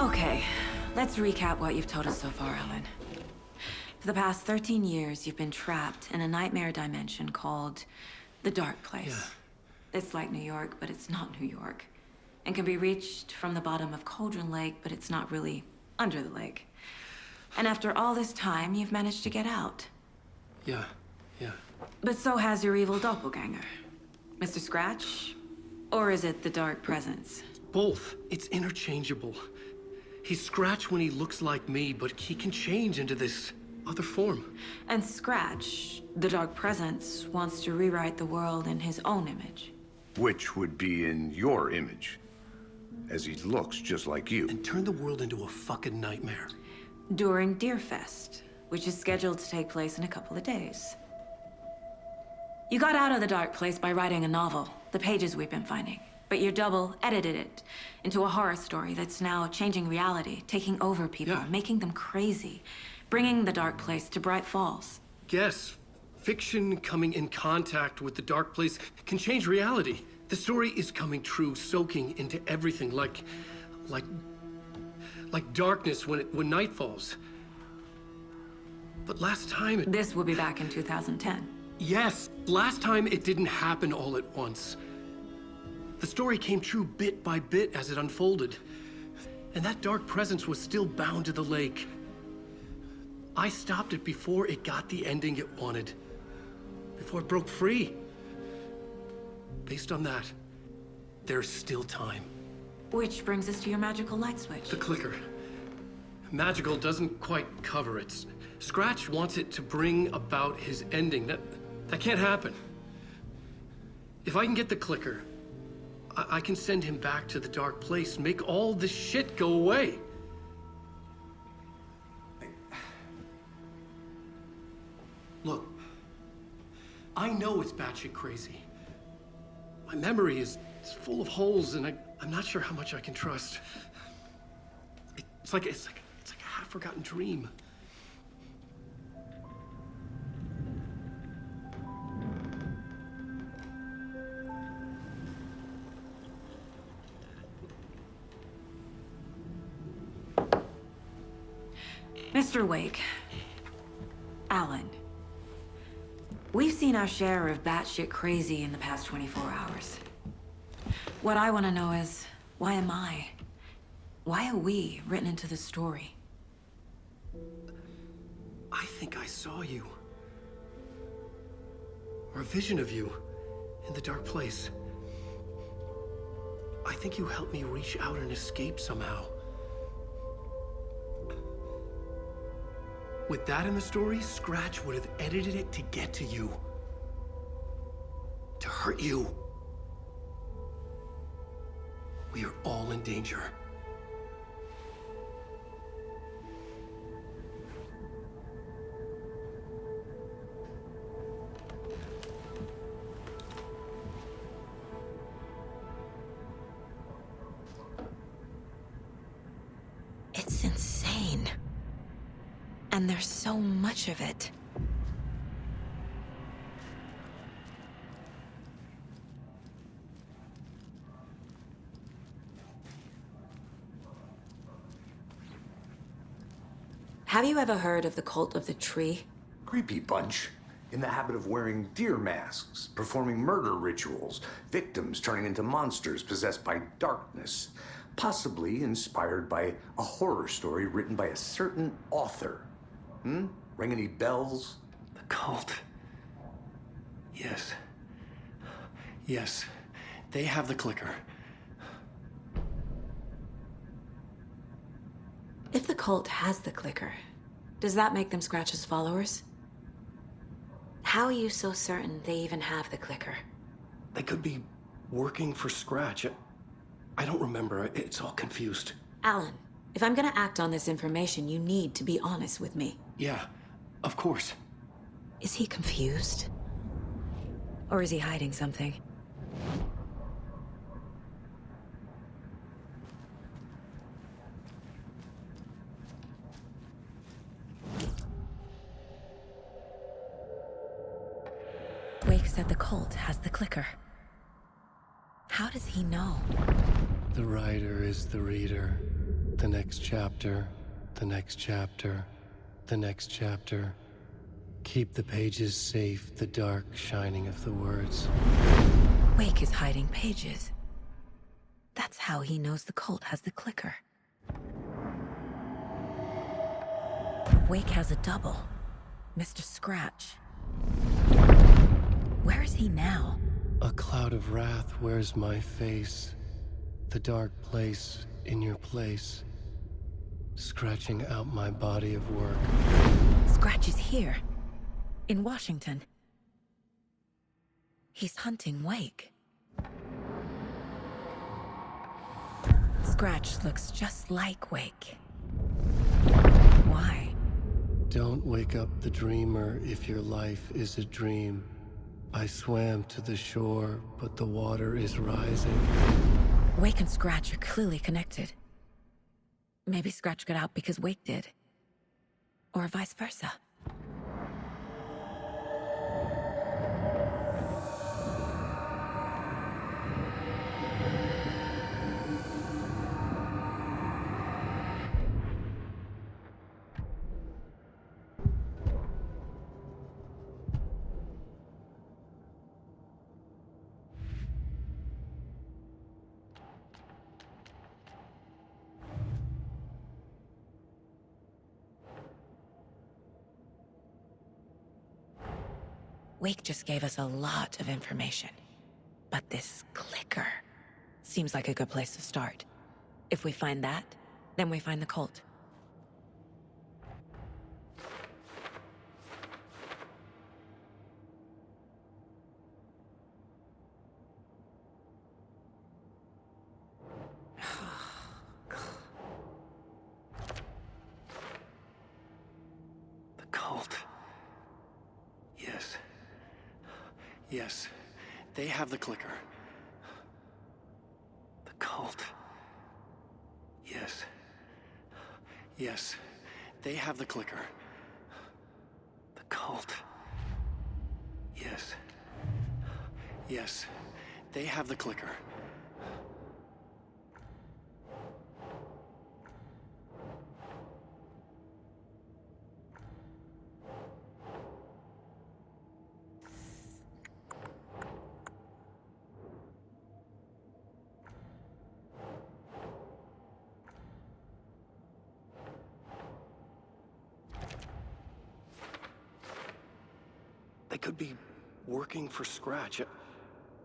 Okay, let's recap what you've told us so far, Alan. For the past 13 years, you've been trapped in a nightmare dimension called the Dark Place. Yeah. It's like New York, but it's not New York. And can be reached from the bottom of Cauldron Lake, but it's not really under the lake. And after all this time, you've managed to get out. Yeah. But so has your evil doppelganger. Mr. Scratch? Or is it the Dark Presence? Both. It's interchangeable. He's Scratch when he looks like me, but he can change into this other form. And Scratch, the Dark Presence, wants to rewrite the world in his own image. Which would be in your image, as he looks just like you. And turn the world into a fucking nightmare. During Deerfest, which is scheduled to take place in a couple of days. You got out of the Dark Place by writing a novel, the pages we've been finding. But your double edited it into a horror story that's now changing reality, taking over people, making them crazy, bringing the Dark Place to Bright Falls. Yes, fiction coming in contact with the Dark Place can change reality. The story is coming true, soaking into everything like darkness when night falls. But last time This will be back in 2010. Yes, last time it didn't happen all at once. The story came true bit by bit as it unfolded. And that dark presence was still bound to the lake. I stopped it before it got the ending it wanted. Before it broke free. Based on that, there's still time. Which brings us to your magical light switch. The clicker. Magical doesn't quite cover it. Scratch wants it to bring about his ending. That can't happen. If I can get the clicker, I can send him back to the Dark Place, make all this shit go away. Look, I know it's batshit crazy. My memory is full of holes, and I'm not sure how much I can trust. It's like a half-forgotten dream. Mr. Wake, Alan, we've seen our share of batshit crazy in the past 24 hours. What I want to know is, why am I? Why are we written into the story? I think I saw you. Or a vision of you in the Dark Place. I think you helped me reach out and escape somehow. With that in the story, Scratch would have edited it to get to you. To hurt you. We are all in danger. It's insane. And there's so much of it. Have you ever heard of the cult of the tree? Creepy bunch. In the habit of wearing deer masks, performing murder rituals, victims turning into monsters possessed by darkness. Possibly inspired by a horror story written by a certain author. Ring any bells? The cult. Yes. Yes. They have the clicker. If the cult has the clicker, does that make them Scratch's followers? How are you so certain they even have the clicker? They could be working for Scratch. I don't remember. It's all confused. Alan, if I'm gonna act on this information, you need to be honest with me. Yeah, of course. Is he confused? Or is he hiding something? Wake said the cult has the clicker. How does he know? The writer is the reader. The next chapter, the next chapter, the next chapter. Keep the pages safe, the dark shining of the words. Wake is hiding pages. That's how he knows the cult has the clicker. Wake has a double. Mr. Scratch. Where is he now? A cloud of wrath wears my face. The dark place in your place. Scratching out my body of work. Scratch is here. In Washington. He's hunting Wake. Scratch looks just like Wake. Why? Don't wake up the dreamer if your life is a dream. I swam to the shore, but the water is rising. Wake and Scratch are clearly connected. Maybe Scratch got out because Wake did. Or vice versa. Wake just gave us a lot of information. But this clicker seems like a good place to start. If we find that, then we find the cult. The cult. Yes. Yes. They have the clicker. The cult. Yes. Yes. They have the clicker. The cult. Yes. Yes. They have the clicker. They could be working for Scratch.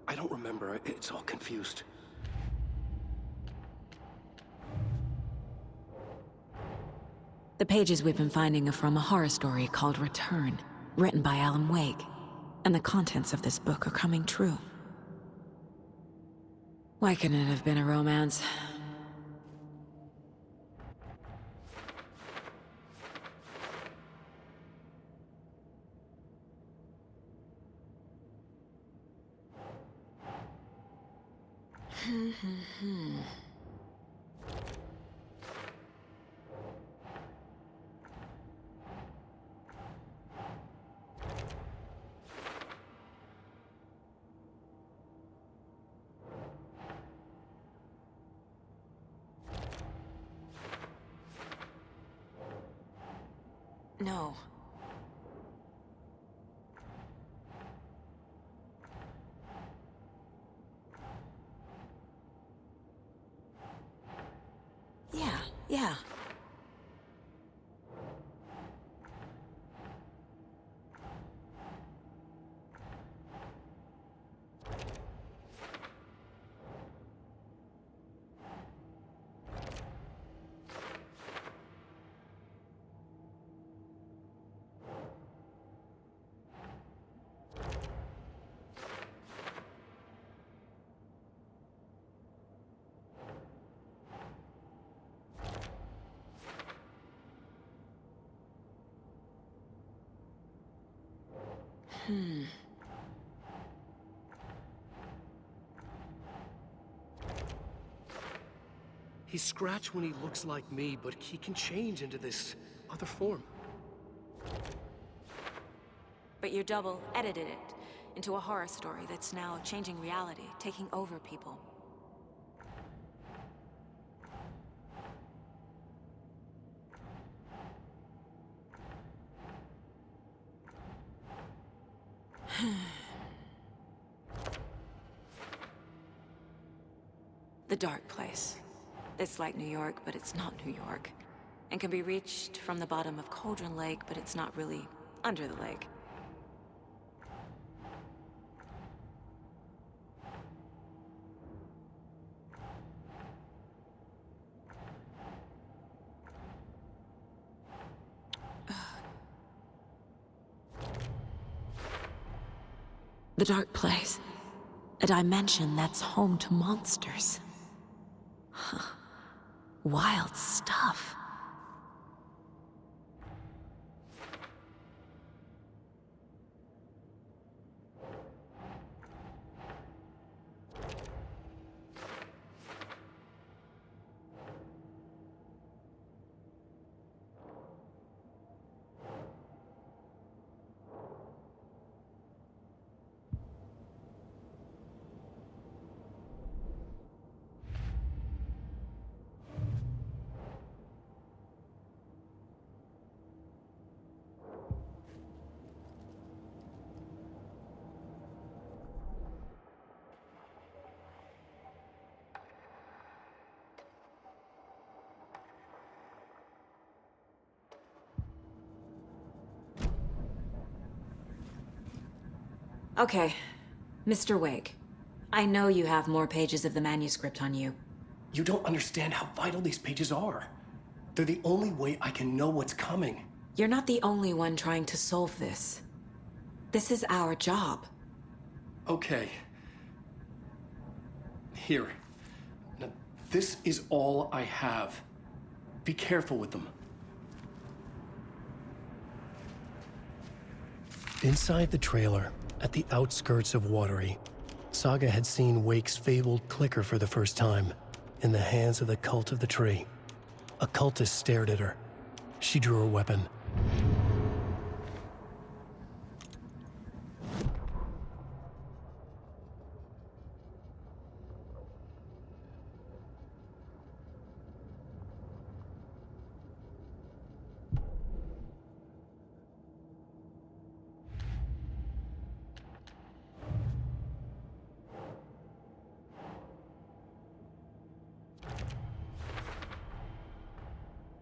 I don't remember. It's all confused. The pages we've been finding are from a horror story called Return, written by Alan Wake. And the contents of this book are coming true. Why couldn't it have been a romance? No. Yeah. He's Scratch when he looks like me, but he can change into this other form. But your double edited it into a horror story that's now changing reality, taking over people. The dark place. It's like New York, but it's not New York. And can be reached from the bottom of Cauldron Lake, but it's not really under the lake. The dark place. A dimension that's home to monsters. Huh. Wild stuff. Okay, Mr. Wake. I know you have more pages of the manuscript on you. You don't understand how vital these pages are. They're the only way I can know what's coming. You're not the only one trying to solve this. This is our job. Okay. Here. Now, this is all I have. Be careful with them. Inside the trailer, at the outskirts of Watery, Saga had seen Wake's fabled clicker for the first time, in the hands of the Cult of the Tree. A cultist stared at her. She drew her weapon.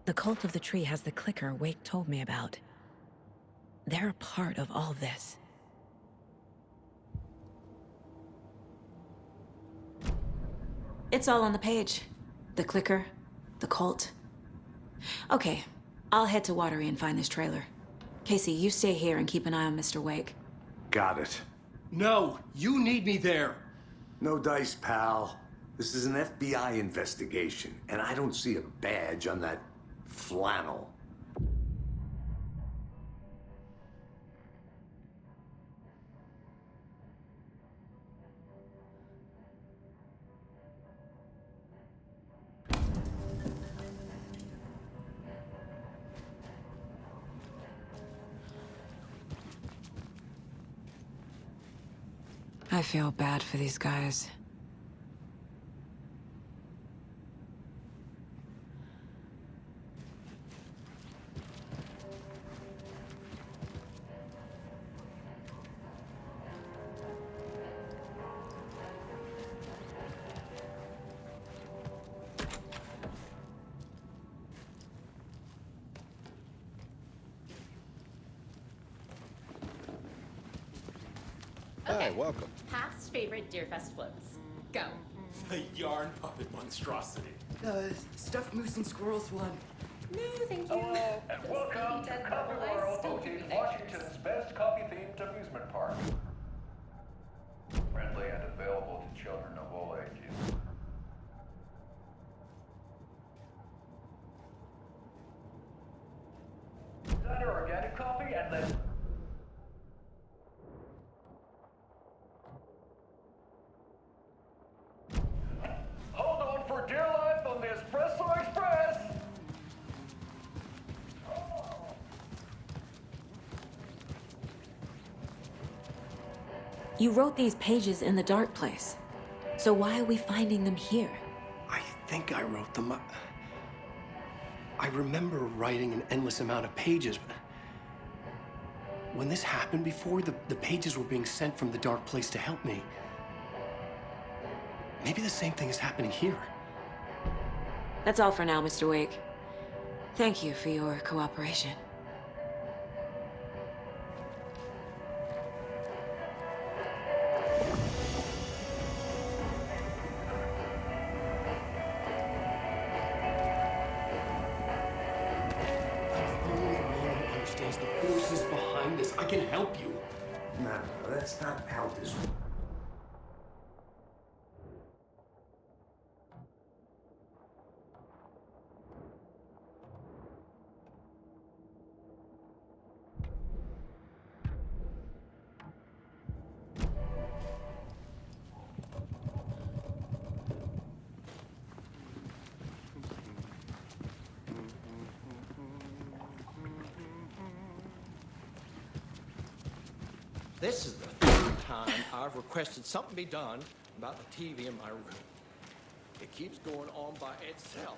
The Cult of the Tree has the clicker Wake told me about. They're a part of all this. It's all on the page. The clicker, the cult. Okay, I'll head to Watery and find this trailer. Casey, you stay here and keep an eye on Mr. Wake. Got it. No, you need me there. No dice, pal. This is an FBI investigation, and I don't see a badge on that flannel. I feel bad for these guys. Hi, welcome. Past favorite Deerfest floats. Go. The yarn puppet monstrosity. Stuffed moose and squirrels one. No, thank you. And welcome to Coffee World, voted Washington's best coffee-themed amusement park. Friendly and available to children of all ages. Designer organic coffee and then... Hold on for dear life on the Espresso Express! You wrote these pages in the dark place. So why are we finding them here? I think I wrote them. I remember writing an endless amount of pages, but when this happened before, the pages were being sent from the dark place to help me. Maybe the same thing is happening here. That's all for now, Mr. Wake. Thank you for your cooperation. I'm the only man who understands the forces behind this. I can help you. No, that's not how this works. This is the third time I've requested something be done about the TV in my room. It keeps going on by itself.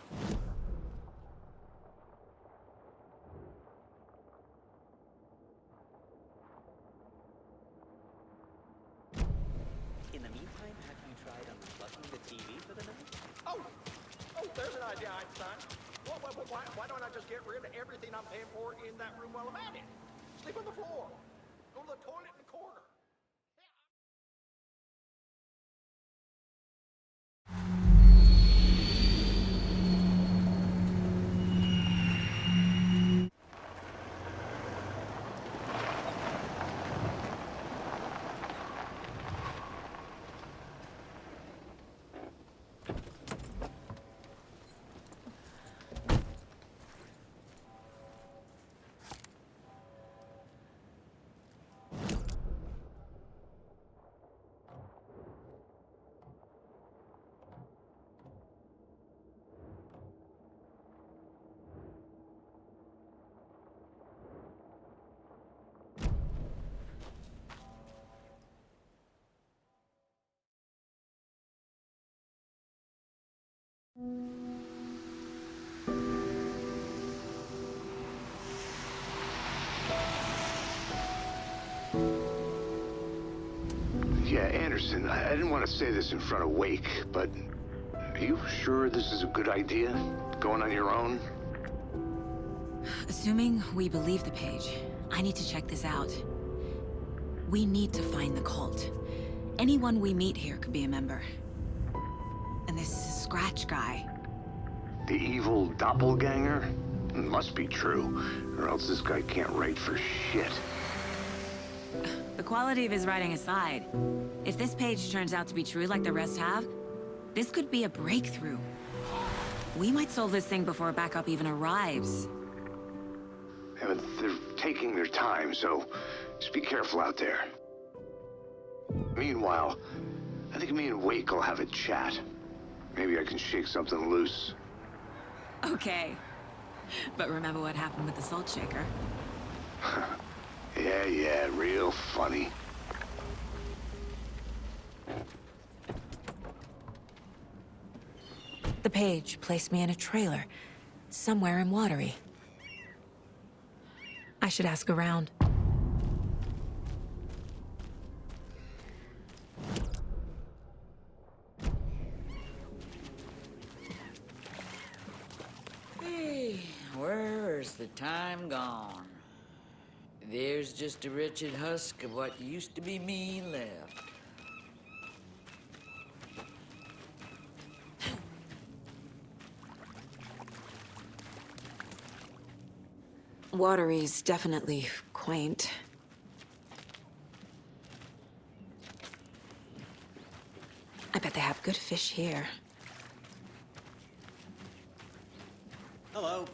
In the meantime, have you tried unplugging the TV for the night? Oh, there's an idea, Einstein. Why don't I just get rid of everything I'm paying for in that room while I'm at it? Sleep on the floor. Go to the toilet in the corner. Yeah, Anderson, I didn't want to say this in front of Wake, but are you sure this is a good idea? Going on your own? Assuming we believe the page, I need to check this out. We need to find the cult. Anyone we meet here could be a member. And this Scratch guy. The evil doppelganger? It must be true, or else this guy can't write for shit. The quality of his writing aside, if this page turns out to be true like the rest have, this could be a breakthrough. We might solve this thing before backup even arrives. Yeah, but they're taking their time, so just be careful out there. Meanwhile, I think me and Wake will have a chat. Maybe I can shake something loose. Okay. But remember what happened with the salt shaker? Yeah, real funny. The page placed me in a trailer, somewhere in Watery. I should ask around. Hey, where's the time gone? There's just a wretched husk of what used to be me left. Watery's definitely quaint. I bet they have good fish here. Hello.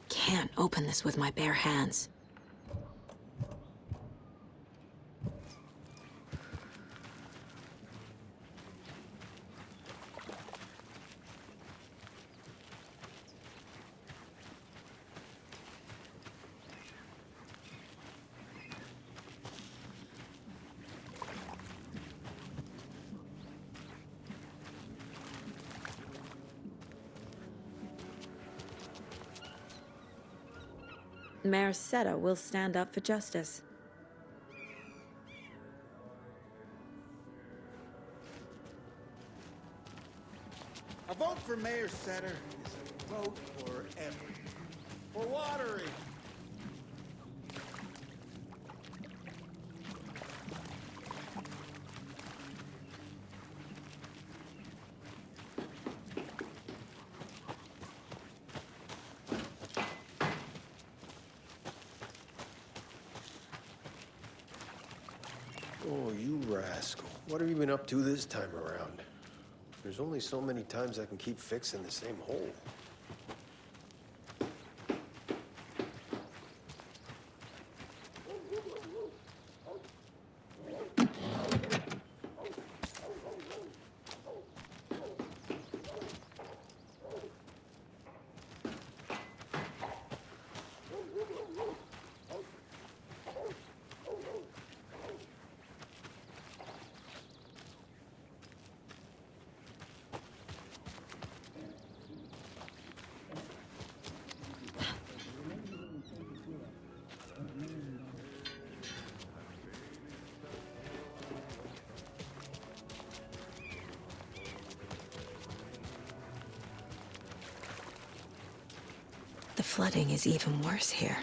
Can't open this with my bare hands. Mayor Seta will stand up for justice. for mayor setter is a vote for everything. For watering. Oh, you rascal. What have you been up to this time around? There's only so many times I can keep fixing the same hole. The flooding is even worse here.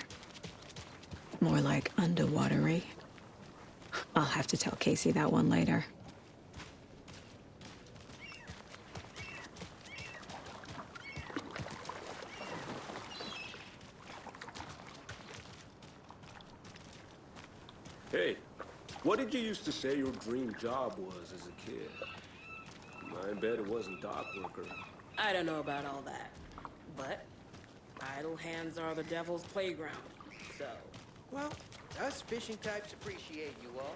More like underwatery. I'll have to tell Casey that one later. Hey, what did you used to say your dream job was as a kid? I bet it wasn't dock worker. I don't know about all that, but idle hands are the devil's playground, so... Well, us fishing types appreciate you all.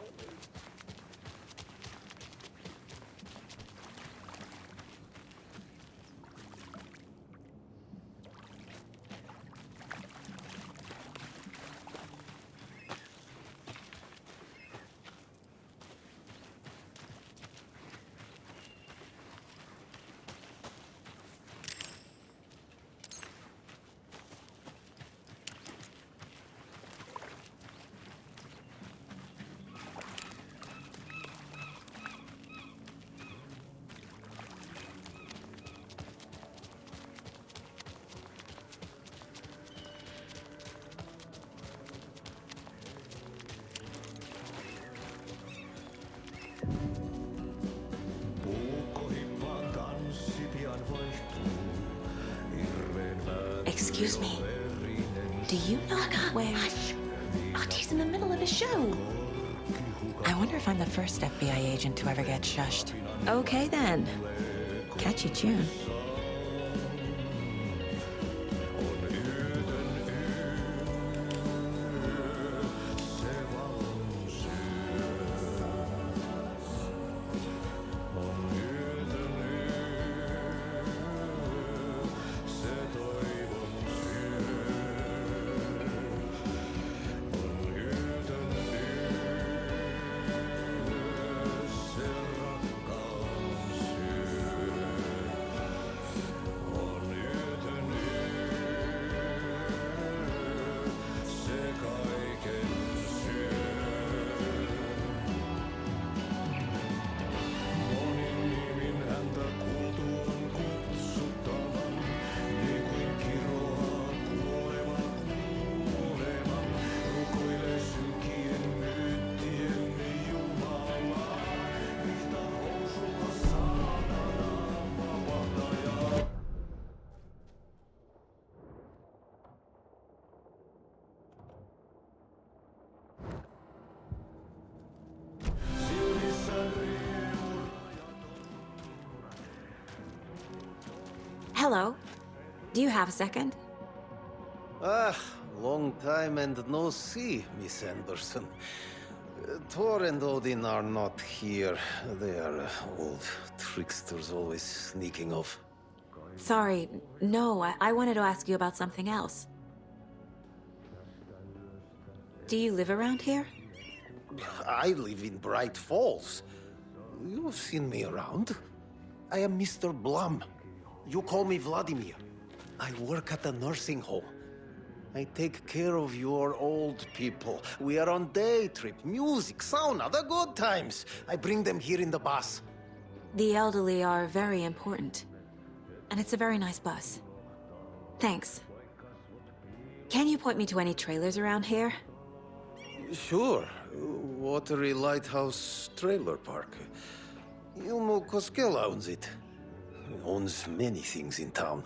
Excuse me. Do you know where... Hush! Artie's in the middle of a show. I wonder if I'm the first FBI agent to ever get shushed. Okay, then. Catchy tune. Hello. Do you have a second? Ah, long time and no see, Miss Anderson. Thor and Odin are not here. They are old tricksters always sneaking off. Sorry. No, I wanted to ask you about something else. Do you live around here? I live in Bright Falls. You've seen me around. I am Mr. Blum. You call me Vladimir. I work at a nursing home. I take care of your old people. We are on day trip, music, sauna, the good times. I bring them here in the bus. The elderly are very important. and it's a very nice bus. Thanks. Can you point me to any trailers around here? Sure. Watery Lighthouse Trailer Park. Ilmo Koskela owns it. He owns many things in town.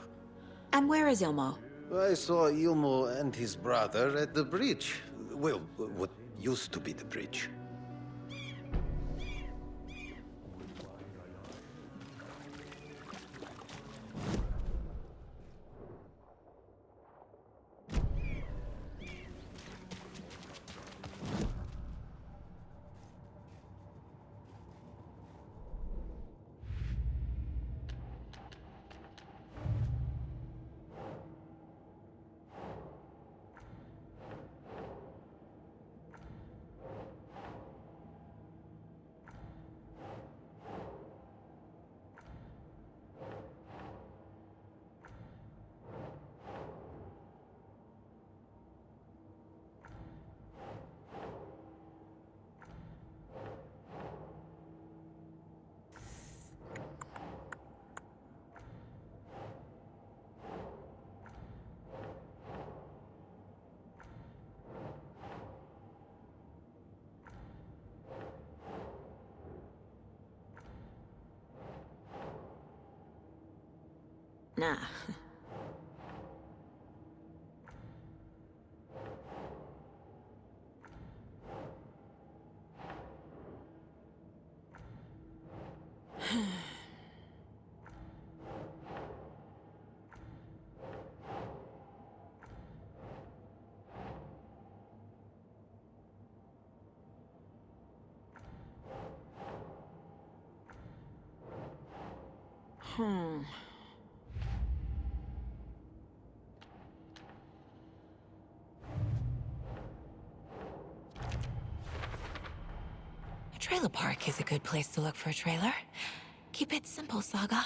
And where is Ilmo? I saw Ilmo and his brother at the bridge. Well, what used to be the bridge. Nah. A trailer park is a good place to look for a trailer. Keep it simple, Saga.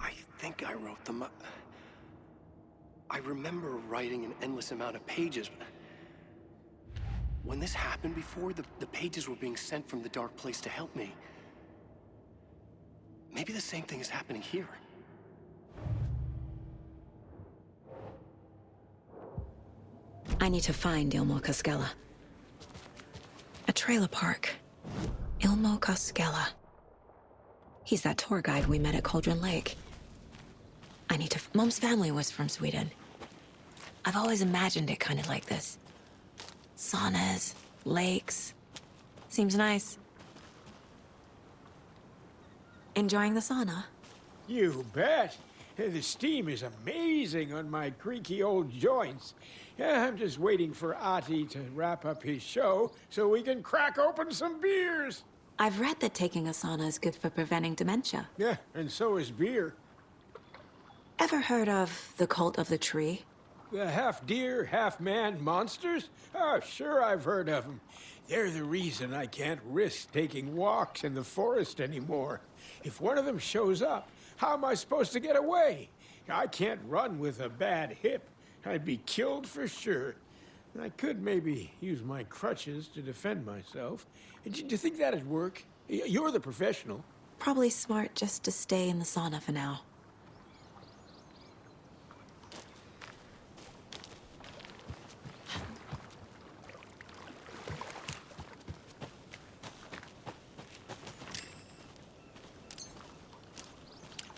I think I wrote them up. I remember writing an endless amount of pages. When this happened before, the pages were being sent from the dark place to help me. Maybe the same thing is happening here. I need to find Ilmo Koskela. A trailer park. Ilmo Koskela. He's that tour guide we met at Cauldron Lake. I need to... Mom's family was from Sweden. I've always imagined it kind of like this. Saunas, lakes. Seems nice. Enjoying the sauna? You bet. The steam is amazing on my creaky old joints. I'm just waiting for Ati to wrap up his show so we can crack open some beers. I've read that taking a sauna is good for preventing dementia. Yeah, and so is beer. Ever heard of the cult of the tree? The half-deer, half-man monsters? Oh, sure I've heard of them. They're the reason I can't risk taking walks in the forest anymore. If one of them shows up, how am I supposed to get away? I can't run with a bad hip. I'd be killed for sure. I could maybe use my crutches to defend myself. Do you think that'd work? You're the professional. Probably smart just to stay in the sauna for now.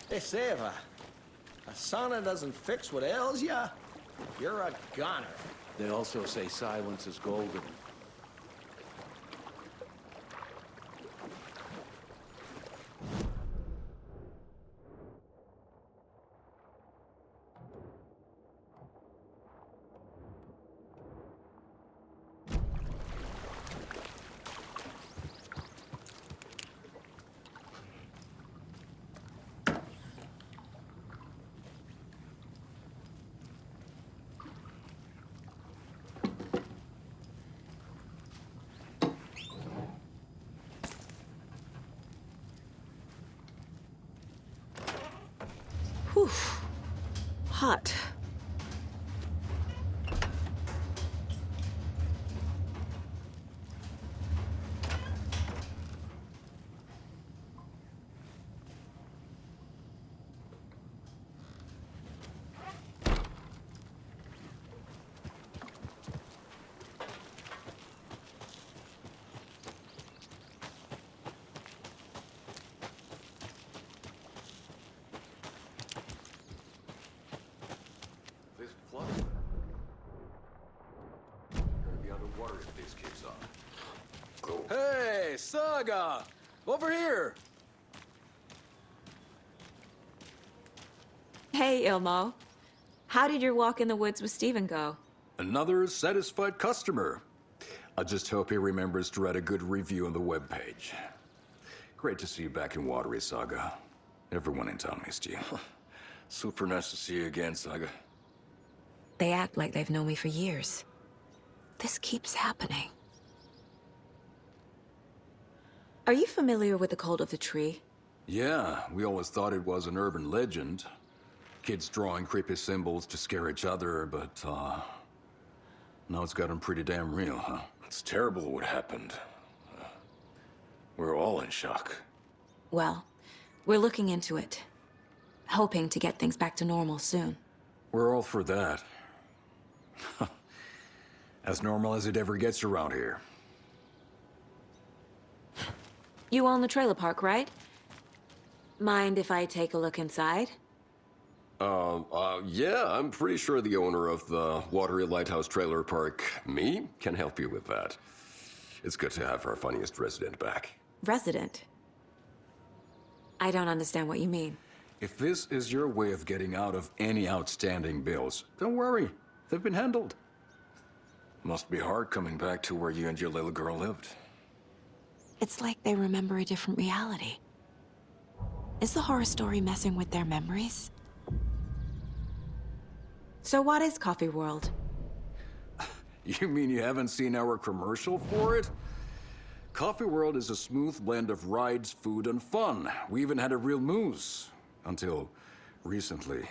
Hey, say if a sauna doesn't fix what ails ya, you're a goner. They also say silence is golden. Whew. Hot. This flood. Gonna be underwater if this keeps up. Go. Hey, Saga! Over here! Hey, Ilmo. How did your walk in the woods with Steven go? Another satisfied customer. I just hope he remembers to write a good review on the webpage. Great to see you back in Watery, Saga. Everyone in town missed you. Super nice to see you again, Saga. They act like they've known me for years. This keeps happening. Are you familiar with the cult of the tree? Yeah, we always thought it was an urban legend. Kids drawing creepy symbols to scare each other, but, now it's gotten pretty damn real, huh? It's terrible what happened. We're all in shock. Well, we're looking into it. Hoping to get things back to normal soon. We're all for that. As normal as it ever gets around here. You own the trailer park, right? Mind if I take a look inside? Yeah, I'm pretty sure the owner of the Watery Lighthouse Trailer Park, me, can help you with that. It's good to have our funniest resident back. Resident? I don't understand what you mean. If this is your way of getting out of any outstanding bills, don't worry. They've been handled. Must be hard coming back to where you and your little girl lived. It's like they remember a different reality. Is the horror story messing with their memories? So what is Coffee World? You mean you haven't seen our commercial for it? Coffee World is a smooth blend of rides, food, and fun. We even had a real moose. Until recently.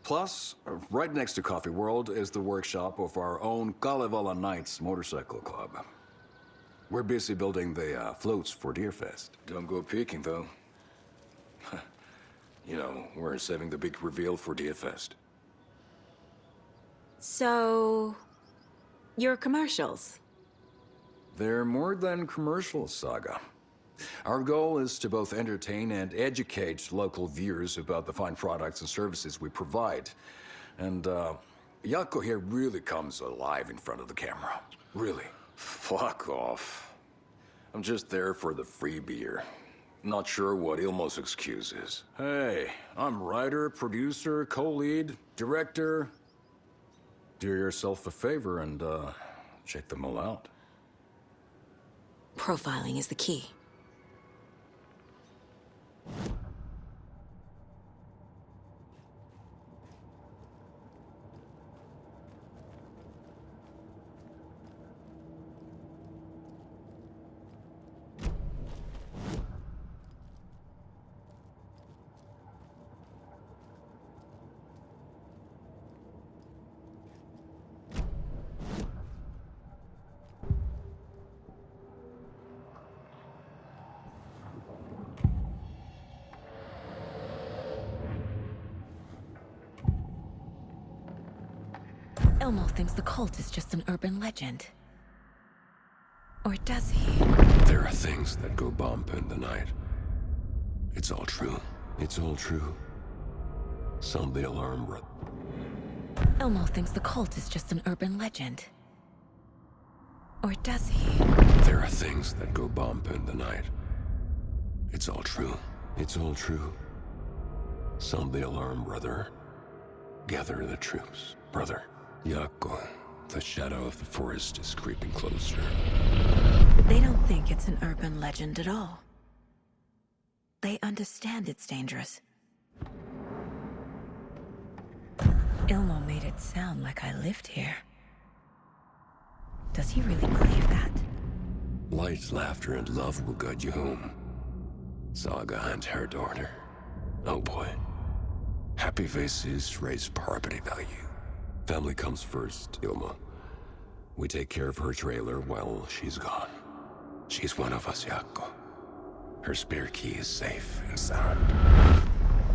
Plus, right next to Coffee World is the workshop of our own Kalevala Knights Motorcycle Club. We're busy building the floats for Deerfest. Don't go peeking, though. You know, we're saving the big reveal for Deerfest. So... your commercials? They're more than commercials, Saga. Our goal is to both entertain and educate local viewers about the fine products and services we provide. And, Yako here really comes alive in front of the camera. Really. Fuck off. I'm just there for the free beer. Not sure what Ilmo's excuse is. Hey, I'm writer, producer, co-lead, director. Do yourself a favor and, check them all out. Profiling is the key. Elmo thinks the cult is just an urban legend. Or does he? There are things that go bump in the night. It's all true. It's all true. Sound the alarm, Elmo thinks the cult is just an urban legend. Or does he? There are things that go bump in the night. It's all true. It's all true. Sound the alarm, brother. Gather the troops, brother. Yako, the shadow of the forest is creeping closer. They don't think it's an urban legend at all. They understand it's dangerous. Ilmo made it sound like I lived here. Does he really believe that? Light, laughter, and love will guide you home. Saga and her daughter. Oh boy. Happy faces raise property value. Family comes first, Ilma. We take care of her trailer while she's gone. She's one of us, Yako. Her spare key is safe and sound.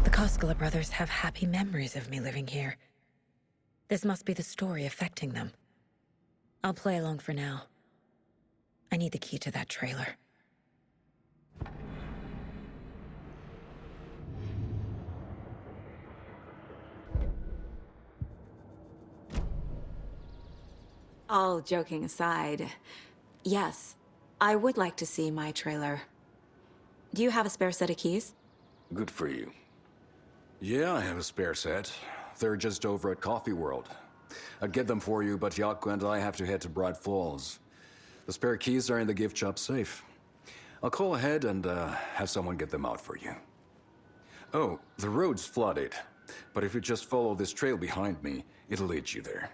The Koskela brothers have happy memories of me living here. This must be the story affecting them. I'll play along for now. I need the key to that trailer. All joking aside, yes, I would like to see my trailer. Do you have a spare set of keys? Good for you. Yeah, I have a spare set. They're just over at Coffee World. I'd get them for you, but Yako and I have to head to Bright Falls. The spare keys are in the gift shop safe. I'll call ahead and have someone get them out for you. Oh, the road's flooded, but if you just follow this trail behind me, it'll lead you there.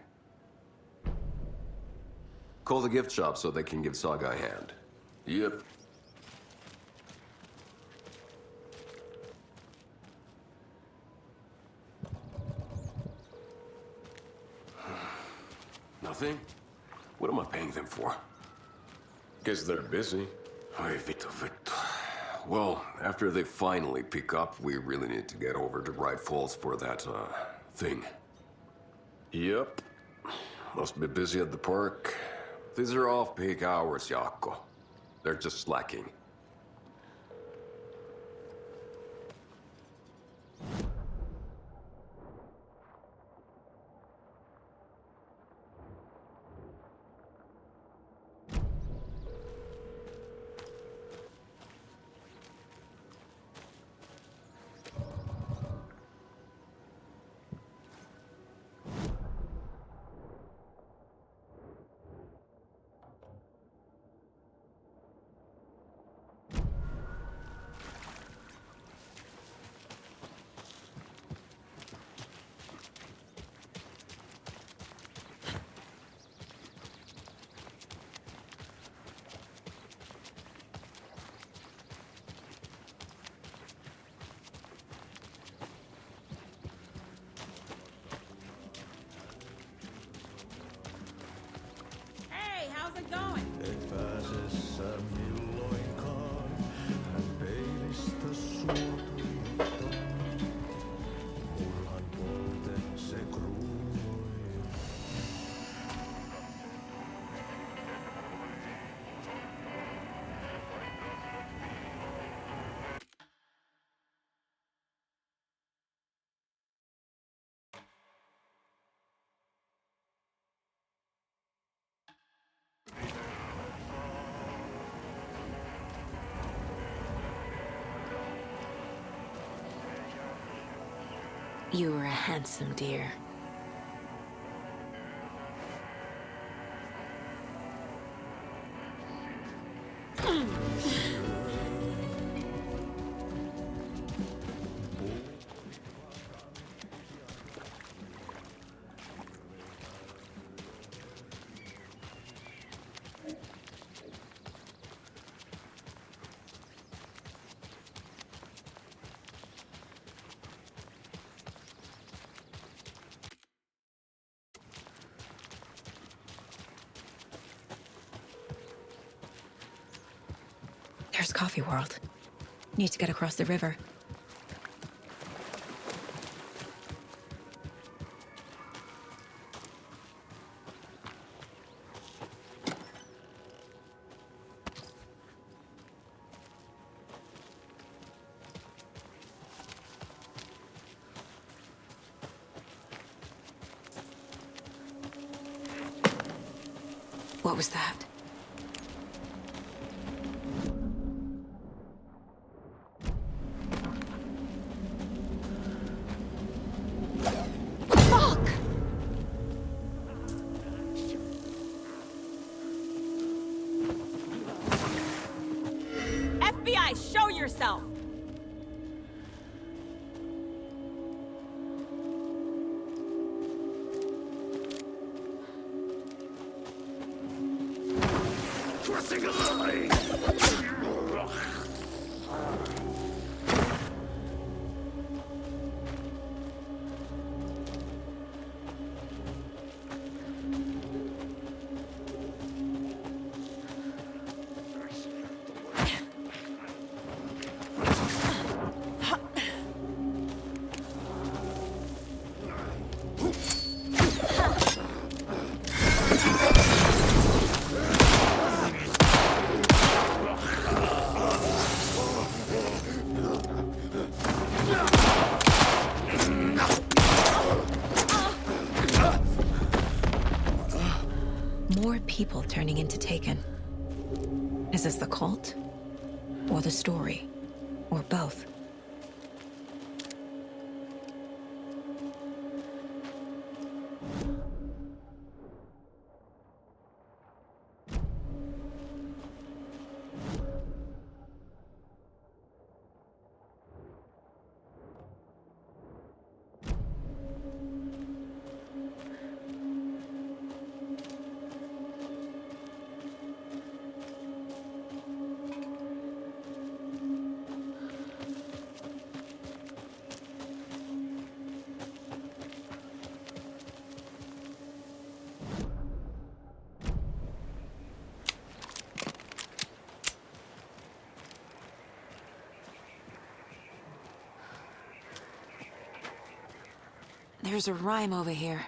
Call the gift shop so they can give Saga a hand. Yep. Nothing? What am I paying them for? Guess they're busy. Ay, Vito. Well, after they finally pick up, we really need to get over to Bright Falls for that, thing. Yep. Must be busy at the park. These are off-peak hours, Yako. They're just slacking. Hey, how's it going? You were a handsome deer. There's Coffee World. Need to get across the river. What was that? Fuck! FBI, show yourself! Crossing a line! More people turning into Taken. Is this the cult? Or the story? Or both? There's a rhyme over here.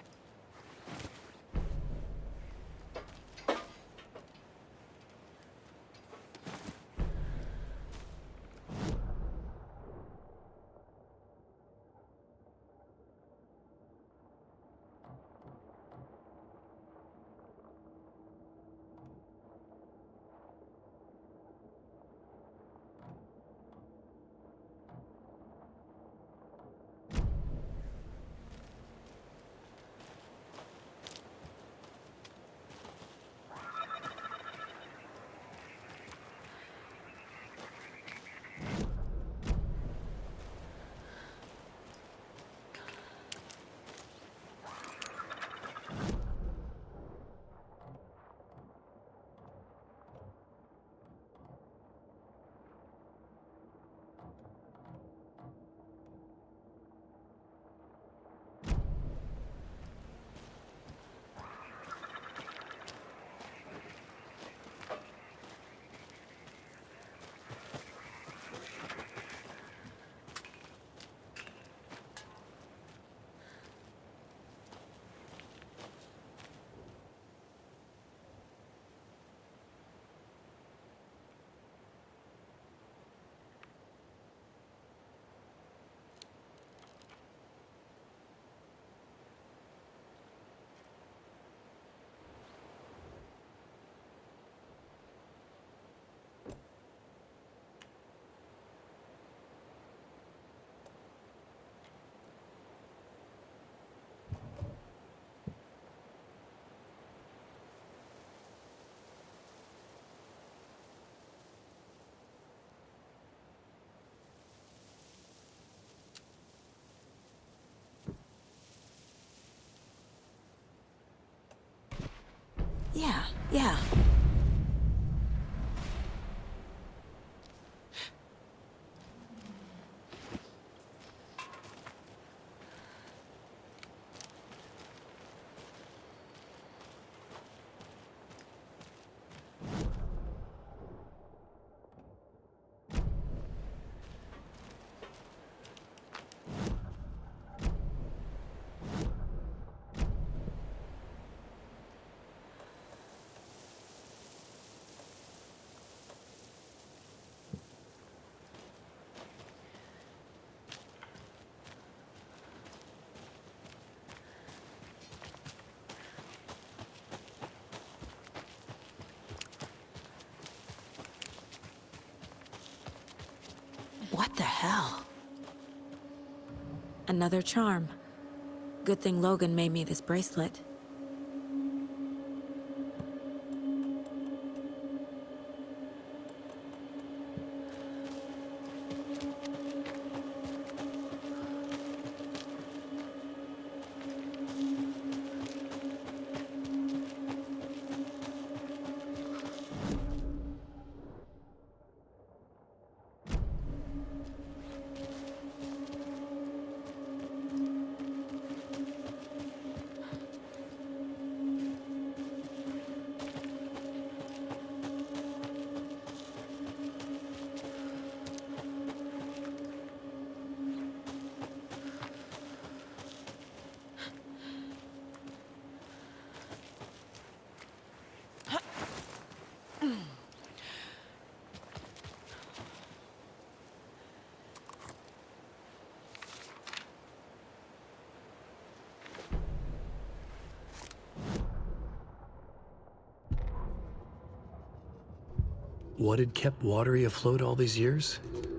Yeah. What the hell? Another charm. Good thing Logan made me this bracelet. What had kept Watery afloat all these years?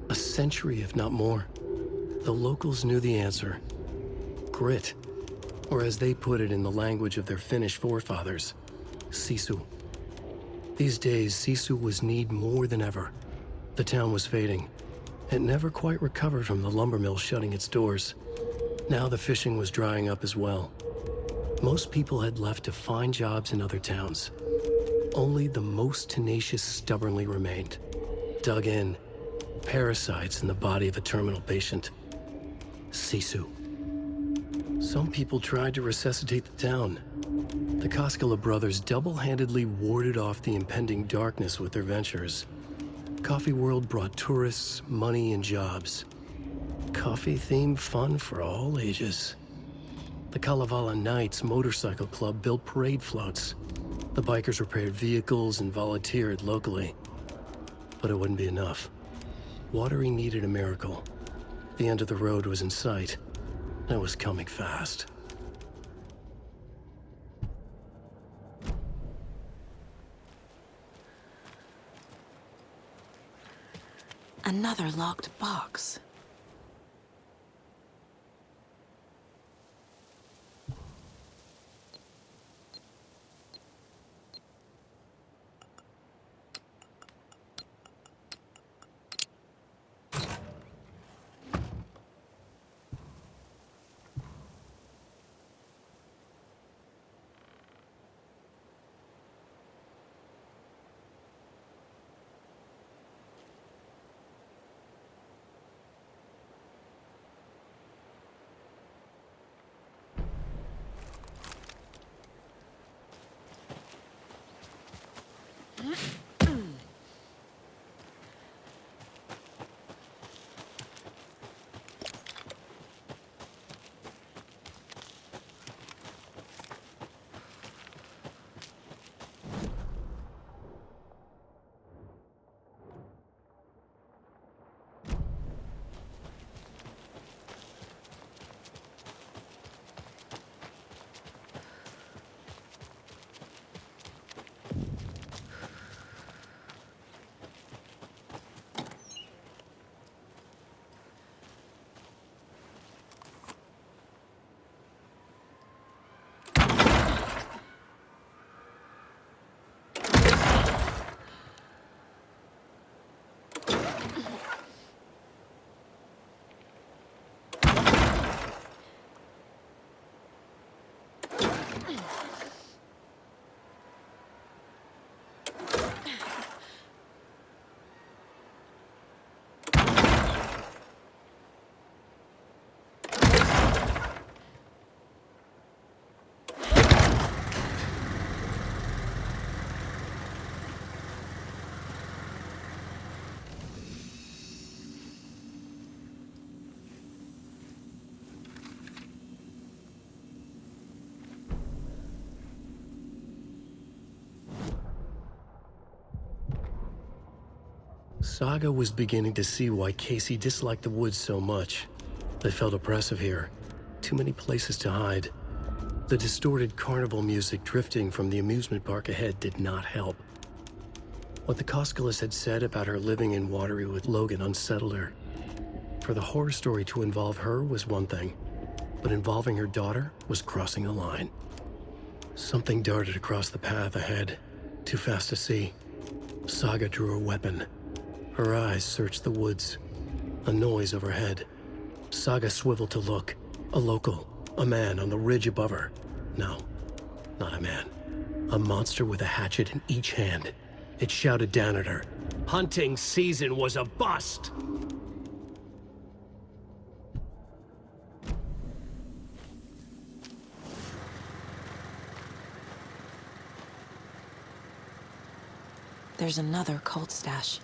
A century, if not more. The locals knew the answer. Grit. Or as they put it in the language of their Finnish forefathers, sisu. These days, sisu was needed more than ever. The town was fading. It never quite recovered from the lumber mill shutting its doors. Now the fishing was drying up as well. Most people had left to find jobs in other towns. Only the most tenacious stubbornly remained. Dug in. Parasites in the body of a terminal patient. Sisu. Some people tried to resuscitate the town. The Koskela brothers double-handedly warded off the impending darkness with their ventures. Coffee World brought tourists, money, and jobs. Coffee-themed fun for all ages. The Kalevala Knights Motorcycle Club built parade floats. The bikers repaired vehicles and volunteered locally. But it wouldn't be enough. Watery needed a miracle. The end of the road was in sight. It was coming fast. Another locked box. Saga was beginning to see why Casey disliked the woods so much. They felt oppressive here. Too many places to hide. The distorted carnival music drifting from the amusement park ahead did not help. What the Koskalas had said about her living in Watery with Logan unsettled her. For the horror story to involve her was one thing, but involving her daughter was crossing a line. Something darted across the path ahead, too fast to see. Saga drew her weapon. Her eyes searched the woods. A noise overhead. Saga swiveled to look. A local. A man on the ridge above her. No, not a man. A monster with a hatchet in each hand. It shouted down at her. Hunting season was a bust! There's another cult stash.